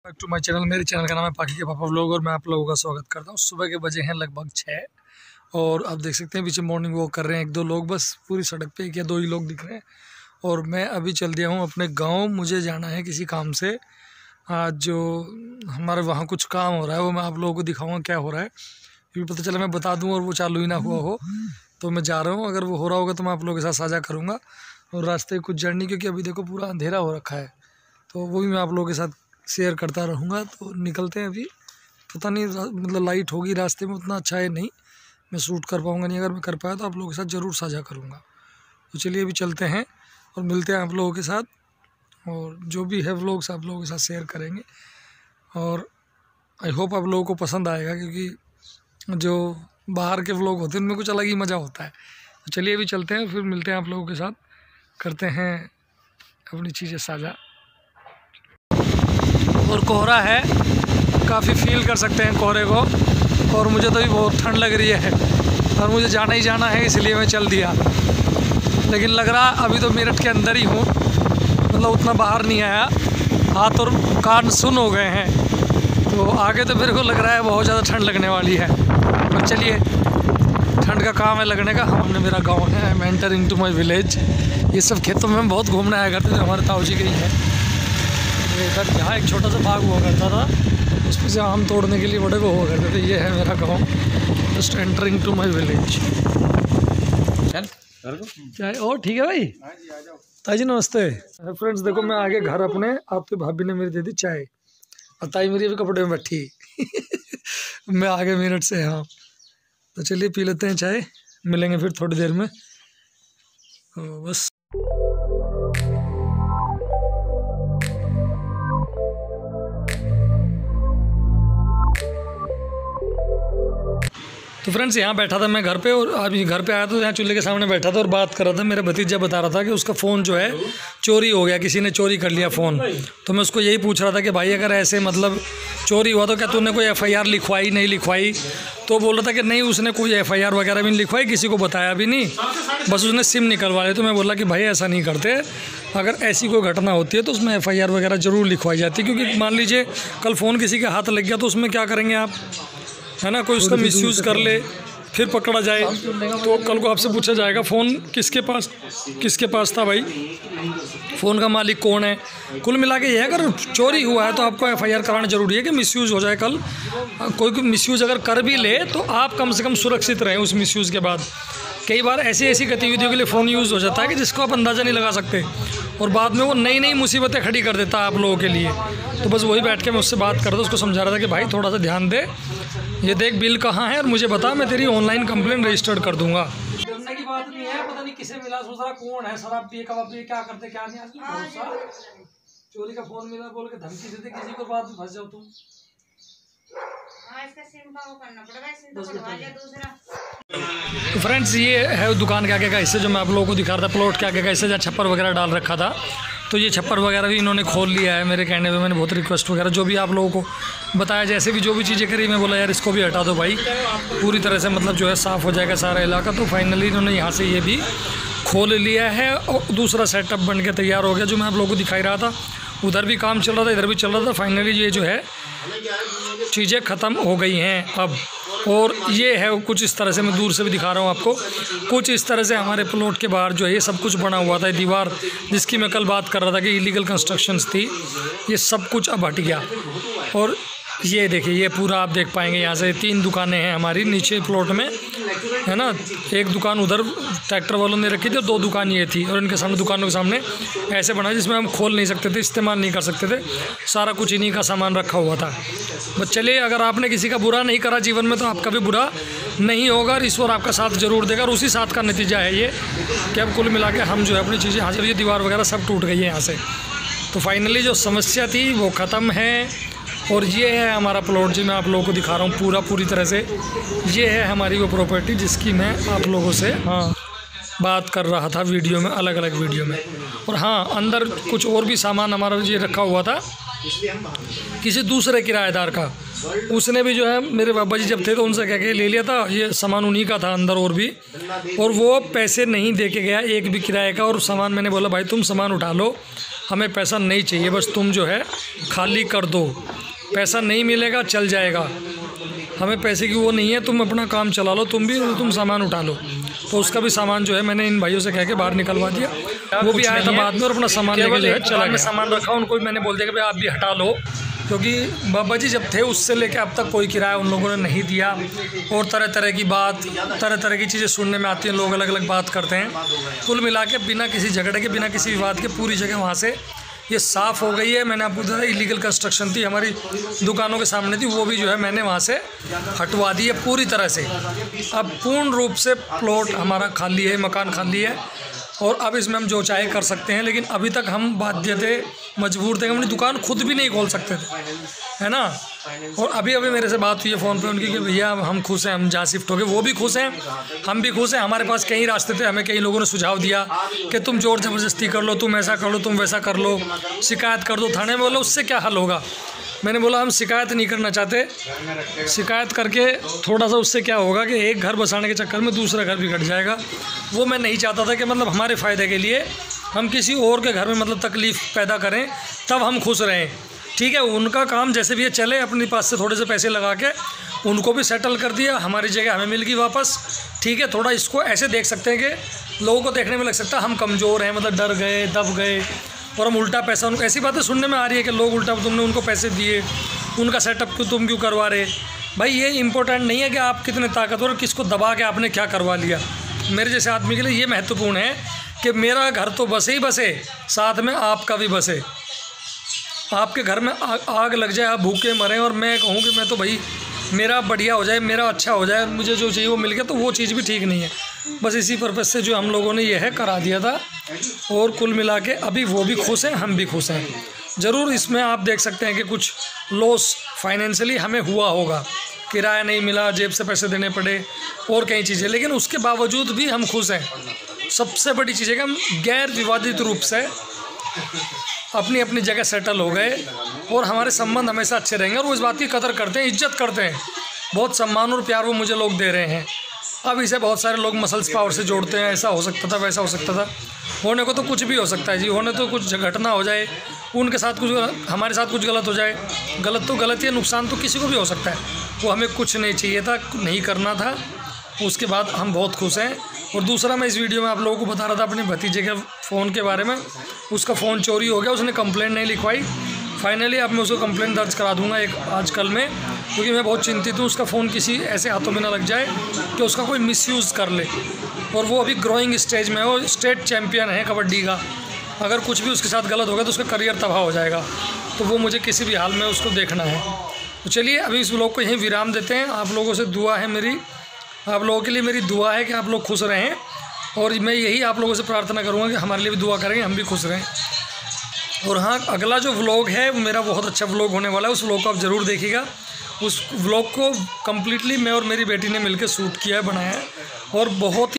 Back to my channel. मेरे channel का नाम है पाकी के पापा व्लॉग और मैं आप लोगों का स्वागत करता हूँ। सुबह के बजे हैं लगभग 6 और आप देख सकते हैं पीछे मॉर्निंग वॉक कर रहे हैं एक दो लोग, बस पूरी सड़क पे एक या दो ही लोग दिख रहे हैं। और मैं अभी चल दिया हूँ अपने गांव, मुझे जाना है किसी काम से। आज जो हमारे वहाँ कुछ काम हो रहा है वो मैं आप लोगों को दिखाऊँगा क्या हो रहा है, क्योंकि पता चला मैं बता दूँ और वो चालू ही ना हुआ हो। तो मैं जा रहा हूँ, अगर वो हो रहा होगा तो मैं आप लोगों के साथ साझा करूँगा। और रास्ते कुछ जर्नी, क्योंकि अभी देखो पूरा अंधेरा हो रखा है, तो वो भी मैं आप लोगों के साथ शेयर करता रहूँगा। तो निकलते हैं अभी। पता नहीं मतलब लाइट होगी रास्ते में, उतना अच्छा है नहीं, मैं शूट कर पाऊँगा नहीं। अगर मैं कर पाया तो आप लोगों के साथ ज़रूर साझा करूँगा। तो चलिए अभी चलते हैं और मिलते हैं आप लोगों के साथ, और जो भी है व्लॉग्स आप लोगों के साथ शेयर करेंगे। और आई होप आप लोगों को पसंद आएगा, क्योंकि जो बाहर के व्लॉग होते हैं उनमें कुछ अलग ही मज़ा होता है। तो चलिए अभी चलते हैं, फिर मिलते हैं आप लोगों के साथ, करते हैं अपनी चीज़ें साझा। और कोहरा है, काफ़ी फील कर सकते हैं कोहरे को, और मुझे तो भी बहुत ठंड लग रही है और मुझे जाना ही जाना है, इसलिए मैं चल दिया। लेकिन लग रहा अभी तो मेरठ के अंदर ही हूँ, मतलब उतना बाहर नहीं आया, हाथ और कान सुन हो गए हैं। तो आगे तो मेरे को लग रहा है बहुत ज़्यादा ठंड लगने वाली है। तो चलिए, ठंड का काम है लगने का। हमने मेरा गाँव है, I am entering to my village. ये सब खेतों में हम बहुत घूमने आया करते थे, हमारे ताऊ जी के ही है। इधर यहाँ एक छोटा सा बाग हुआ करता था, उसमें से आम तोड़ने के लिए बड़े को हुआ करते थे। ये है मेरा गाँव, just entering to my village. क्या है? और ठीक है भाई, ताई जी नमस्ते। फ्रेंड्स देखो, मैं आगे घर अपने, आपके भाभी ने मेरी दे दी चाय, और ताई मेरी अभी कपड़े में बैठी मैं आगे मेरठ से। हाँ, तो चलिए पी लेते हैं चाय, मिलेंगे फिर थोड़ी देर में। बस तो फ्रेंड्स यहाँ बैठा था मैं घर पे, और अभी घर पे आया तो यहाँ चूल्हे के सामने बैठा था और बात कर रहा था। मेरा भतीजा बता रहा था कि उसका फ़ोन जो है चोरी हो गया, किसी ने चोरी कर लिया फ़ोन। तो मैं उसको यही पूछ रहा था कि भाई अगर ऐसे मतलब चोरी हुआ तो क्या तूने कोई FIR लिखवाई नहीं लिखवाई? तो बोल रहा था कि नहीं, उसने कोई FIR वगैरह भी नहीं लिखवाई, किसी को बताया भी नहीं, बस उसने सिम निकलवा ली। तो मैं बोला कि भाई ऐसा नहीं करते, अगर ऐसी कोई घटना होती है तो उसमें FIR वगैरह ज़रूर लिखवाई जाती है, क्योंकि मान लीजिए कल फ़ोन किसी के हाथ लग गया तो उसमें क्या करेंगे आप, है ना? कोई उसका मिसयूज़ कर ले, फिर पकड़ा जाए तो कल को आपसे पूछा जाएगा फ़ोन किसके पास था भाई, फ़ोन का मालिक कौन है। कुल मिला के ये है, अगर चोरी हुआ है तो आपको FIR कराना ज़रूरी है कि मिसयूज़ हो जाए। कल कोई मिसयूज़ अगर कर भी ले तो आप कम से कम सुरक्षित रहें उस मिसयूज़ के बाद। कई बार ऐसी गतिविधियों के लिए फ़ोन यूज़ हो जाता है कि जिसको आप अंदाज़ा नहीं लगा सकते, और बाद में वो नई मुसीबतें खड़ी कर देता है आप लोगों के लिए। तो बस वही बैठ के मैं उससे बात कर रहा था, उसको समझा रहा था कि भाई थोड़ा सा ध्यान दे, ये देख बिल कहाँ है और मुझे बता, मैं तेरी ऑनलाइन कंप्लेंट रजिस्टर्ड कर दूंगा। डरने की बात नहीं है, पता नहीं किसे मिला, सोच रहा कौन है, शराब पिए कबाब पिए, क्या करते क्या नहीं। चोरी का फ़ोन मिला बोल के धमकी देते किसी को, बाद में फंस जाओ तुम। तो फ्रेंड्स ये है दुकान के आगे का हिस्सा जो मैं आप लोगों को दिखा रहा था, प्लॉट के आगे का हिस्सा जहाँ छप्पर वगैरह डाल रखा था। तो ये छप्पर वगैरह भी इन्होंने खोल लिया है मेरे कहने पे। मैंने बहुत रिक्वेस्ट वगैरह जो भी आप लोगों को बताया, जैसे भी जो भी चीज़ें करी, मैं बोला यार इसको भी हटा दो भाई, पूरी तरह से मतलब जो है साफ़ हो जाएगा सारा इलाका। तो फाइनली इन्होंने यहाँ से ये भी खोल लिया है और दूसरा सेटअप बन के तैयार हो गया, जो मैं आप लोगों को दिखाई रहा था। उधर भी काम चल रहा था, इधर भी चल रहा था। फाइनली ये जो है चीज़ें ख़त्म हो गई हैं अब। और ये है कुछ इस तरह से, मैं दूर से भी दिखा रहा हूँ आपको, कुछ इस तरह से हमारे प्लॉट के बाहर जो है ये सब कुछ बना हुआ था। दीवार जिसकी मैं कल बात कर रहा था कि इलीगल कंस्ट्रक्शंस थी, ये सब कुछ अब हट गया। और ये देखिए, ये पूरा आप देख पाएंगे, यहाँ से 3 दुकानें हैं हमारी नीचे प्लॉट में, है ना। एक दुकान उधर ट्रैक्टर वालों ने रखी थी और 2 दुकान ये थी, और इनके सामने दुकानों के सामने ऐसे बना जिसमें हम खोल नहीं सकते थे, इस्तेमाल नहीं कर सकते थे, सारा कुछ इन्हीं का सामान रखा हुआ था। बस चलिए, अगर आपने किसी का बुरा नहीं करा जीवन में तो आपका भी बुरा नहीं होगा, और ईश्वर आपका साथ ज़रूर देगा। और उसी साथ का नतीजा है ये कि अब कुल मिला के हम जो है अपनी चीज़ें हासिल, ये दीवार वगैरह सब टूट गई है यहाँ से। तो फाइनली जो समस्या थी वो ख़त्म है। और ये है हमारा प्लॉट जी, मैं आप लोगों को दिखा रहा हूँ पूरी तरह से। ये है हमारी वो प्रॉपर्टी जिसकी मैं आप लोगों से बात कर रहा था वीडियो में, अलग अलग वीडियो में। और हाँ, अंदर कुछ और भी सामान हमारा ये रखा हुआ था किसी दूसरे किराएदार का, उसने भी जो है मेरे बाबा जी जब थे तो उनसे कह के ले लिया था। ये सामान उन्हीं का था अंदर और भी, और वो पैसे नहीं दे के गया एक भी किराए का। और सामान मैंने बोला भाई तुम सामान उठा लो, हमें पैसा नहीं चाहिए, बस तुम जो है खाली कर दो। पैसा नहीं मिलेगा चल जाएगा, हमें पैसे की वो नहीं है, तुम अपना काम चला लो, तुम भी तुम सामान उठा लो। तो उसका भी सामान जो है मैंने इन भाइयों से कह के बाहर निकलवा दिया। वो भी आया था बाद में और अपना सामान लेके जो है चला गया। सामान रखा, उनको भी मैंने बोल दिया कि भाई आप भी हटा लो, क्योंकि बाबा जी जब थे उससे लेके अब तक कोई किराया उन लोगों ने नहीं दिया। और तरह तरह की बात, तरह तरह की चीज़ें सुनने में आती हैं, लोग अलग अलग बात करते हैं। कुल मिला के बिना किसी झगड़े के, बिना किसी विवाद के पूरी जगह वहाँ से ये साफ़ हो गई है। मैंने आपको बताया इलीगल कंस्ट्रक्शन थी हमारी दुकानों के सामने थी, वो भी जो है मैंने वहाँ से हटवा दी है पूरी तरह से। अब पूर्ण रूप से प्लॉट हमारा खाली है, मकान खाली है और अब इसमें हम जो चाहे कर सकते हैं। लेकिन अभी तक हम बाध्य थे, मजबूर थे, अपनी दुकान खुद भी नहीं खोल सकते थे, है ना। और अभी अभी मेरे से बात हुई है फ़ोन पे उनकी कि भैया हम खुश हैं, हम जहाँ शिफ्ट हो गए, वो भी खुश हैं, हम भी खुश हैं। हमारे पास कई रास्ते थे, हमें कई लोगों ने सुझाव दिया कि तुम जोर ज़बरदस्ती कर लो, तुम ऐसा कर लो, तुम वैसा कर लो, शिकायत कर दो थाने में। बोलो उससे क्या हल होगा। मैंने बोला हम शिकायत नहीं करना चाहते, शिकायत करके थोड़ा सा उससे क्या होगा कि एक घर बसाने के चक्कर में दूसरा घर भी घट जाएगा। वो मैं नहीं चाहता था कि मतलब हमारे फ़ायदे के लिए हम किसी और के घर में मतलब तकलीफ़ पैदा करें, तब हम खुश रहें। ठीक है, उनका काम जैसे भी ये चले, अपने पास से थोड़े से पैसे लगा के उनको भी सेटल कर दिया, हमारी जगह हमें मिल गई वापस। ठीक है, थोड़ा इसको ऐसे देख सकते हैं कि लोगों को देखने में लग सकता है हम कमज़ोर हैं, मतलब डर गए, दब गए और हम उल्टा पैसा, उनको ऐसी बातें सुनने में आ रही है कि लोग उल्टा तुमने उनको पैसे दिए, उनका सेटअप तुम क्यों करवा रहे। भाई ये इंपॉर्टेंट नहीं है कि आप कितने ताकतवर और किसको दबा के आपने क्या करवा लिया। मेरे जैसे आदमी के लिए ये महत्वपूर्ण है कि मेरा घर तो बसे ही बसे, साथ में आपका भी बसे। आपके घर में आग लग जाए, आप भूखे मरें और मैं कहूँ कि मैं तो भाई मेरा बढ़िया हो जाए, मेरा अच्छा हो जाए, मुझे जो चाहिए वो मिल गया, तो वो चीज़ भी ठीक नहीं है। बस इसी पर्पज़ से जो हम लोगों ने यह है करा दिया था और कुल मिला के अभी वो भी खुश हैं, हम भी खुश हैं। ज़रूर इसमें आप देख सकते हैं कि कुछ लॉस फाइनेंशियली हमें हुआ होगा, किराया नहीं मिला, जेब से पैसे देने पड़े और कई चीज़ें, लेकिन उसके बावजूद भी हम खुश हैं। सबसे बड़ी चीज़ है कि हम गैर विवादित रूप से अपनी अपनी जगह सेटल हो गए और हमारे संबंध हमेशा अच्छे रहेंगे और वो इस बात की कदर करते हैं, इज्जत करते हैं। बहुत सम्मान और प्यार वो मुझे लोग दे रहे हैं। अब इसे बहुत सारे लोग मसल्स पावर से जोड़ते हैं, ऐसा हो सकता था, वैसा हो सकता था। होने को तो कुछ भी हो सकता है जी, होने तो कुछ घटना हो जाए, उनके साथ कुछ, हमारे साथ कुछ गलत हो जाए। गलत तो गलत ही है, नुकसान तो किसी को भी हो सकता है। वो हमें कुछ नहीं चाहिए था, नहीं करना था। उसके बाद हम बहुत खुश हैं। और दूसरा मैं इस वीडियो में आप लोगों को बता रहा था अपने भतीजे के फ़ोन के बारे में। उसका फ़ोन चोरी हो गया, उसने कंप्लेंट नहीं लिखवाई। फाइनली अब मैं उसको कंप्लेंट दर्ज करा दूंगा एक आज कल में, क्योंकि मैं बहुत चिंतित हूँ उसका फ़ोन किसी ऐसे हाथों में ना लग जाए कि उसका कोई मिसयूज़ कर ले। और वो अभी ग्रोइंग स्टेज में है, वो स्टेट चैम्पियन है कबड्डी का। अगर कुछ भी उसके साथ गलत होगा तो उसका करियर तबाह हो जाएगा, तो वो मुझे किसी भी हाल में उसको देखना है। तो चलिए अभी इस व्लॉग को यहीं विराम देते हैं। आप लोगों से दुआ है मेरी, आप लोगों के लिए मेरी दुआ है कि आप लोग खुश रहें, और मैं यही आप लोगों से प्रार्थना करूँगा कि हमारे लिए भी दुआ करेंगे, हम भी खुश रहें। और हाँ, अगला जो व्लॉग है वो मेरा बहुत अच्छा व्लॉग होने वाला है, उस व्लॉग को आप ज़रूर देखिएगा। उस व्लॉग को कम्प्लीटली मैं और मेरी बेटी ने मिलकर शूट किया है, बनाया है, और बहुत